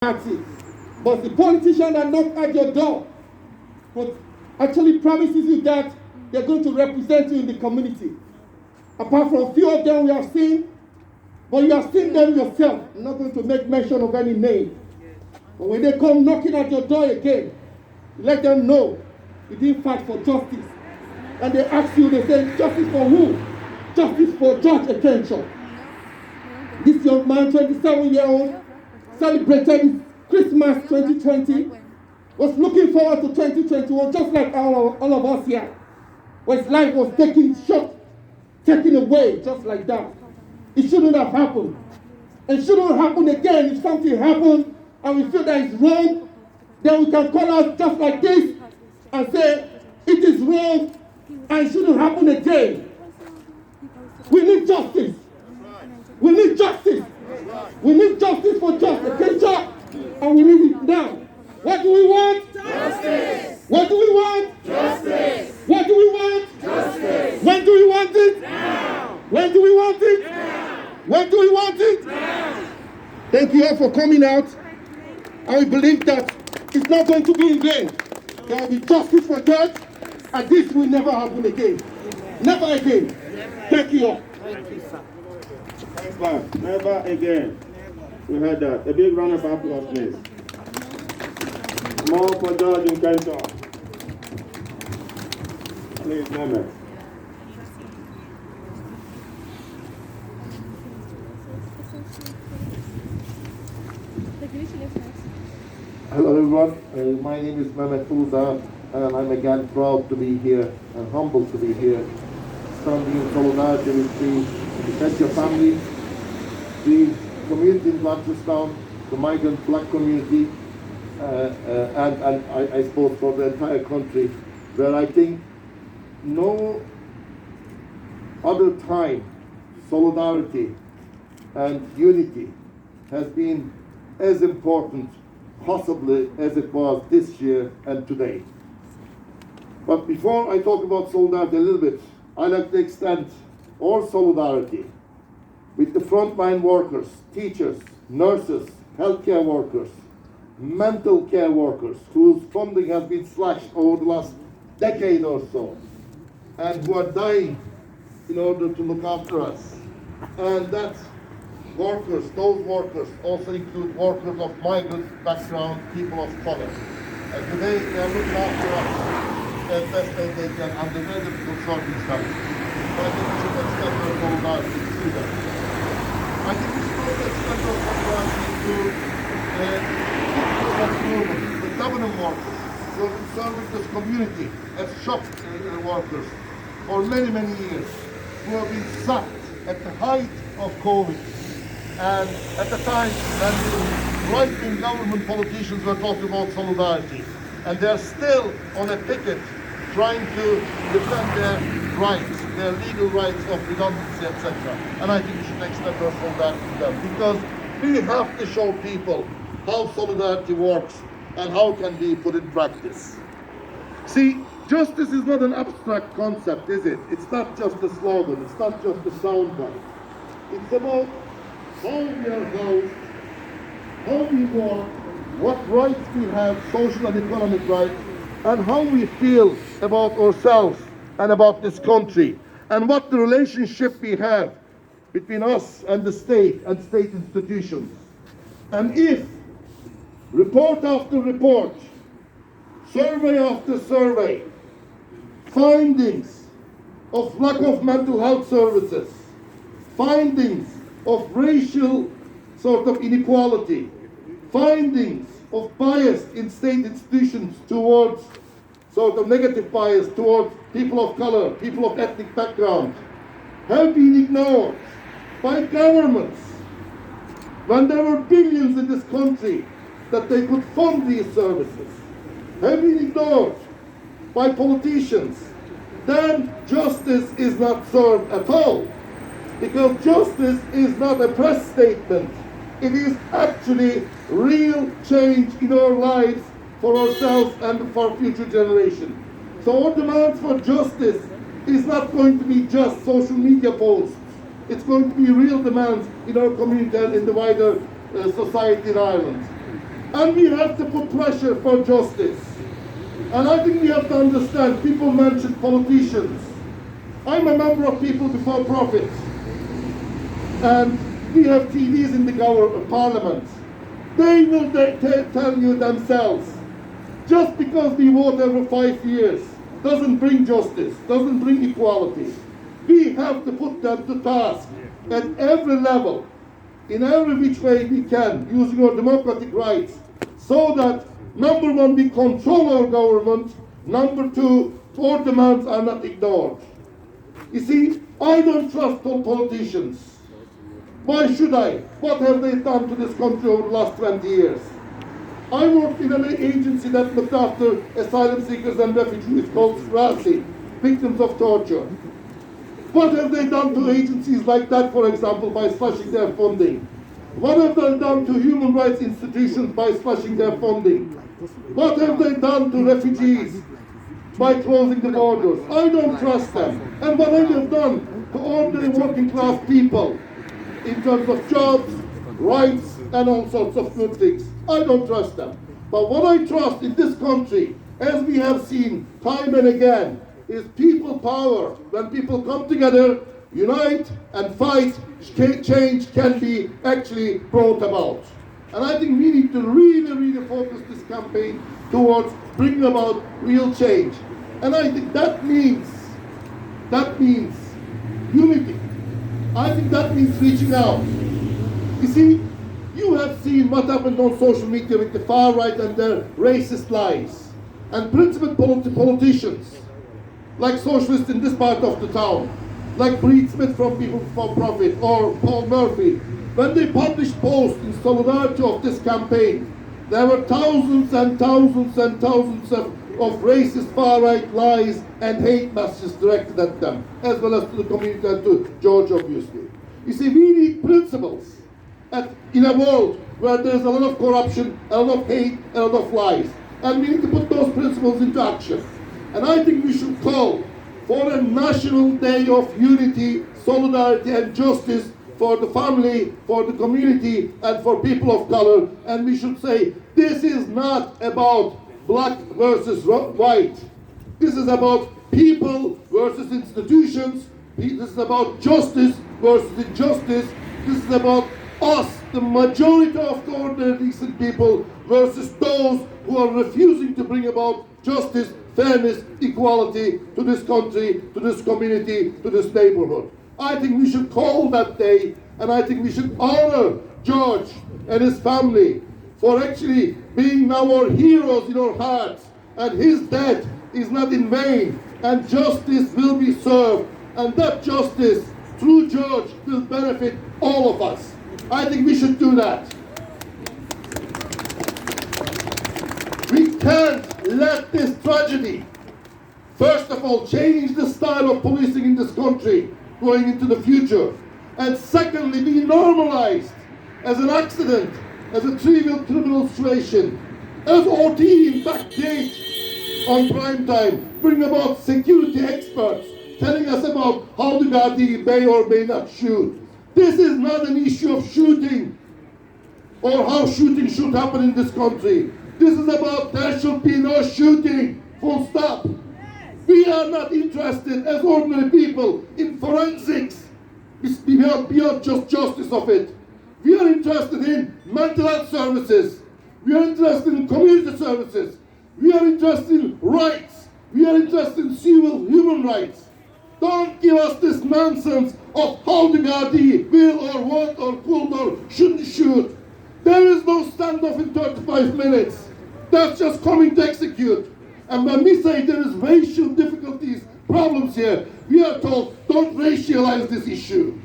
party. But the politician that knocks at your door but actually promises you that they're going to represent you in the community. Apart from a few of them we have seen, but you have seen them yourself. I'm not going to make mention of any name. But when they come knocking at your door again, let them know you didn't fight for justice. And they ask you, they say, justice for who? Justice for Judge Nkencho. This young man, 27-year-old, celebrated his Christmas 2020, was looking forward to 2021, just like all of us here. But his life was taken away, just like that. It shouldn't have happened. It shouldn't happen again. If something happens and we feel that it's wrong, then we can call out just like this and say, it is wrong and it shouldn't happen again. We need justice. We need justice. We need justice for Nkencho, and we need it now. What do we want? Justice. What do we want? Justice. What do we want? Justice. When do we want it? Now. When do we want it? Now. When do we want it? Now. Thank you all for coming out. And we believe that it's not going to be in vain. There will be justice for that, and this will never happen again. Never again. Thank you all. Thank you, sir. Thanks, man. Never again. We heard that. A big round of applause, please. More for Judge Nkencho. Please, Mehmet. Hello everyone, my name is Mehmet Uludağ, and I'm again proud to be here and humbled to be here, standing in solidarity with the Nkencho family, the community in Blanchardstown, the migrant black community, and I suppose for the entire country, where I think no other time solidarity and unity has been as important possibly as it was this year and today. But before I talk about solidarity a little bit, I'd like to extend all solidarity with the frontline workers, teachers, nurses, healthcare workers, mental care workers, whose funding has been slashed over the last decade or so, and who are dying in order to look after us. And that workers, those workers also include workers of migrant background, people of color. And today they are looking after us as best as they can under very difficult circumstances. So I think we should extend our solidarity to them. I think we should also extend our solidarity to the government workers who have been serving this community as shop workers for many, many years, who have been sacked at the height of COVID. And at the time when the right-wing government politicians were talking about solidarity, and they're still on a picket trying to defend their rights, their legal rights of redundancy, etc. And I think we should extend our solidarity to them, because we have to show people how solidarity works and how it can be put in practice. See, justice is not an abstract concept, is it? It's not just a slogan, it's not just a soundbite. It's about how we are housed, how we work, what rights we have, social and economic rights, and how we feel about ourselves and about this country, and what the relationship we have between us and the state and state institutions. And if report after report, survey after survey, findings of lack of mental health services, findings of racial sort of inequality, findings of bias in state institutions towards sort of negative bias towards people of color, people of ethnic background, have been ignored by governments when there were billions in this country that they could fund these services, have been ignored by politicians, then justice is not served at all. Because justice is not a press statement. It is actually real change in our lives for ourselves and for future generations. So our demand for justice is not going to be just social media posts. It's going to be real demands in our community and in the wider society in Ireland. And we have to put pressure for justice. And I think we have to understand, people mention politicians. I'm a member of People Before Profit. And we have TVs in the parliament. They will tell you themselves, just because we vote every 5 years doesn't bring justice, doesn't bring equality. We have to put them to task at every level, in every which way we can, using our democratic rights, so that, number one, we control our government, number two, our demands are not ignored. You see, I don't trust all politicians. Why should I? What have they done to this country over the last 20 years? I worked in an agency that looked after asylum seekers and refugees called RASI, Victims of Torture. What have they done to agencies like that, for example, by slashing their funding? What have they done to human rights institutions by slashing their funding? What have they done to refugees by closing the borders? I don't trust them. And what have they done to ordinary working class people in terms of jobs, rights, and all sorts of good things? I don't trust them. But what I trust in this country, as we have seen time and again, is people power. When people come together, unite and fight, change can be actually brought about. And I think we need to really focus this campaign towards bringing about real change. And I think that means unity. I think that means reaching out. You see, you have seen what happened on social media with the far right and their racist lies. And principled politicians, like socialists in this part of the town, like Breed Smith from People Before Profit or Paul Murphy, when they published posts in solidarity of this campaign, there were thousands and thousands and thousands of racist far-right lies and hate messages directed at them, as well as to the community and to George, obviously. You see, we need principles in a world where there's a lot of corruption, a lot of hate, a lot of lies. And we need to put those principles into action. And I think we should call for a national day of unity, solidarity, and justice for the family, for the community, and for people of color. And we should say, this is not about black versus white. This is about people versus institutions. This is about justice versus injustice. This is about us, the majority of the ordinary decent people, versus those who are refusing to bring about justice, fairness, equality to this country, to this community, to this neighborhood. I think we should call that day, and I think we should honor George and his family for actually being now our heroes in our hearts. And his death is not in vain, and justice will be served. And that justice, through George, will benefit all of us. I think we should do that. We can't let this tragedy, first of all, change the style of policing in this country going into the future. And secondly, be normalized as an accident, as a trivial criminal situation. As OT, in fact, did on prime time, bring about security experts telling us about how the Gardaí may or may not shoot. This is not an issue of shooting or how shooting should happen in this country. This is about there should be no shooting, full stop. We are not interested as ordinary people in forensics, beyond just justice of it. We are interested in mental health services. We are interested in community services. We are interested in rights. We are interested in civil human rights. Don't give us this nonsense of how the Gardaí will or won't or could or shouldn't shoot. There is no standoff in 35 minutes. That's just coming to execute. And when we say there is racial difficulties, problems here, we are told, don't racialize this issue.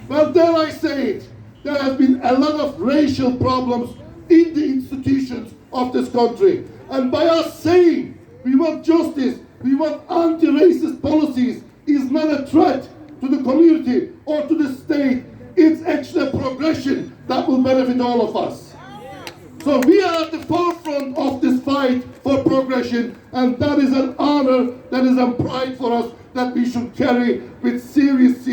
Well, dare I say it, there has been a lot of racial problems in the institutions of this country. And by us saying we want justice, we want anti-racist policies, is not a threat to the community or to the state. It's actually a progression that will benefit all of us. So we are at the forefront of this fight for progression, and that is an honor, that is a pride for us that we should carry with serious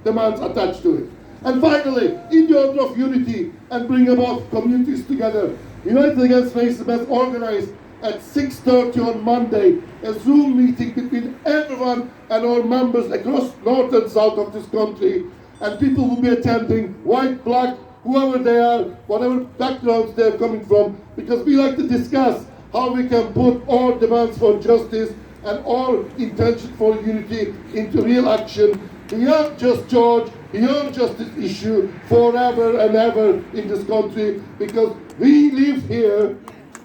demands attached to it. And finally, in the order of unity and bring about communities together, United Against Racism has organized at 6:30 on Monday a Zoom meeting between everyone and our members across north and south of this country. And people will be attending, white, black, whoever they are, whatever backgrounds they're coming from, because we like to discuss how we can put our demands for justice and our intention for unity into real action beyond just George, beyond just this issue, forever and ever in this country, because we live here,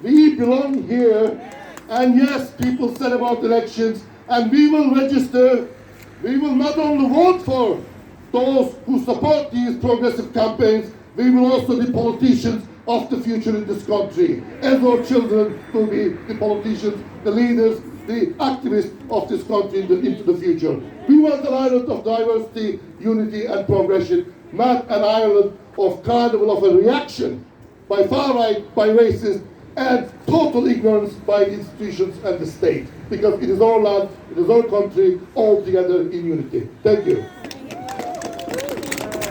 we belong here, and yes, people said about elections, and we will register, we will not only vote for those who support these progressive campaigns, we will also be politicians of the future in this country. As our children will be the politicians, the leaders, the activists of this country into the future. We want an Ireland of diversity, unity and progression, not an Ireland of carnival of a reaction by far right, by racists, and total ignorance by the institutions and the state. Because it is our land, it is our country, all together in unity. Thank you.